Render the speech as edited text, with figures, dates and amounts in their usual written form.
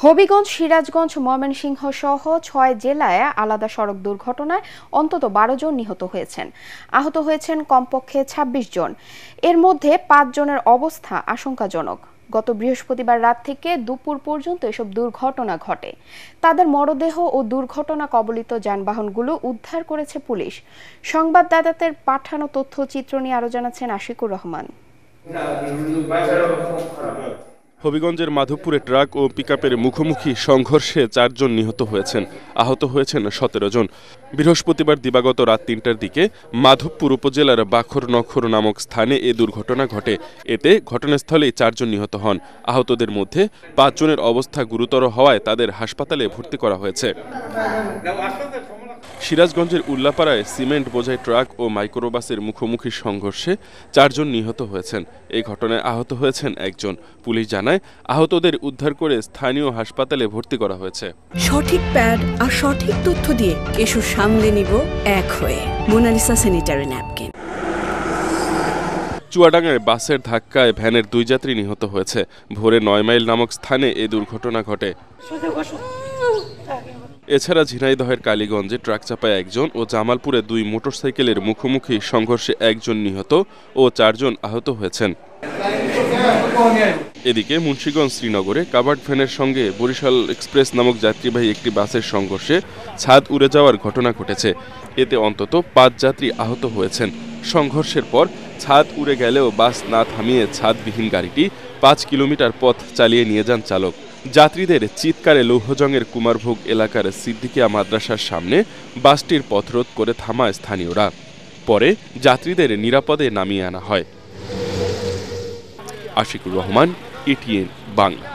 হবিগঞ্জ, সিরাজগঞ্জ, ময়মনসিংহ সহ ৬ জেলায় আলাদা সড়ক দুর্ঘটনায় অন্তত ১২ জন নিহত হয়েছেন। আহত হয়েছেন কমপক্ষে ২৬ জন। এর মধ্যে ৫ জনের অবস্থা আশঙ্কাজনক। গত বৃহস্পতিবার রাত থেকে দুপুর পর্যন্ত এসব দুর্ঘটনা ঘটে। তাদের মরদেহ ও দুর্ঘটনা কবলিত যানবাহনগুলো উদ্ধার করেছে পুলিশ। সংবাদদাতাদের পাঠানো তথ্যচিত্র নিয়ে আরও জানাচ্ছেন আশিকুর রহমান। হবিগঞ্জের মাধবপুরে ট্রাক ও পিকআপের মুখোমুখি সংঘর্ষে ৪ জন নিহত হয়েছেন, আহত হয়েছেন ১৭ জন। বৃহস্পতিবার দিবাগত রাত ৩টার দিকে মাধবপুর উপজেলার বাখরনখর নামক স্থানে এ দুর্ঘটনা ঘটে। এতে ঘটনাস্থলেই ৪ জন নিহত হন। আহতদের মধ্যে ৫ জনের অবস্থা গুরুতর হওয়ায় তাদের হাসপাতালে ভর্তি করা হয়েছে। সিরাজগঞ্জের উল্লাপাড়ায় সিমেন্ট বোঝাই ট্রাক ও মাইক্রোবাসের মুখোমুখি সংঘর্ষে ৪ জন নিহত হয়েছেন। এই ঘটনায় আহত হয়েছেন ১ জন। পুলিশ জানায়, আহতদের উদ্ধার করে স্থানীয় হাসপাতালে ভর্তি করা হয়েছে। সঠিক প্যাড আর সঠিক তথ্য দিয়ে এসব সামলে নিব এক হয়ে। Mona Lisa sanitary napkin. চুয়াডাঙ্গায় বাসের ধাক্কায় ভ্যানের ২ যাত্রী নিহত হয়েছে। ভোরে ৯ মাইল নামক স্থানে এই দুর্ঘটনা ঘটে। এছাড়া ঝিনাইদহের কালীগঞ্জে ট্রাক চাপায় ১ জন ও জামালপুরে ২ মোটরসাইকেলের মুখোমুখি সংঘর্ষে ১ জন নিহত ও ৪ জন আহত হয়েছেন। এদিকে মুন্সিগঞ্জ শ্রীনগরে কাভার্ড ভ্যানের সঙ্গে বরিশাল এক্সপ্রেস নামক যাত্রীবাহী একটি বাসের সংঘর্ষে ছাদ উড়ে যাওয়ার ঘটনা ঘটেছে। এতে অন্তত ৫ যাত্রী আহত হয়েছেন। সংঘর্ষের পর ছাদ উড়ে গেলেও বাস না থামিয়ে ছাদবিহীন গাড়িটি ৫ কিলোমিটার পথ চালিয়ে নিয়ে যান চালক। যাত্রীদের চিৎকারে লৌহজংয়ের কুমারভোগ এলাকার সিদ্দিকিয়া মাদ্রাসার সামনে বাসটির পথরোধ করে থামায় স্থানীয়রা। পরে যাত্রীদের নিরাপদে নামিয়ে আনা হয়। আশিকুর রহমান, এটিএন বাংলা।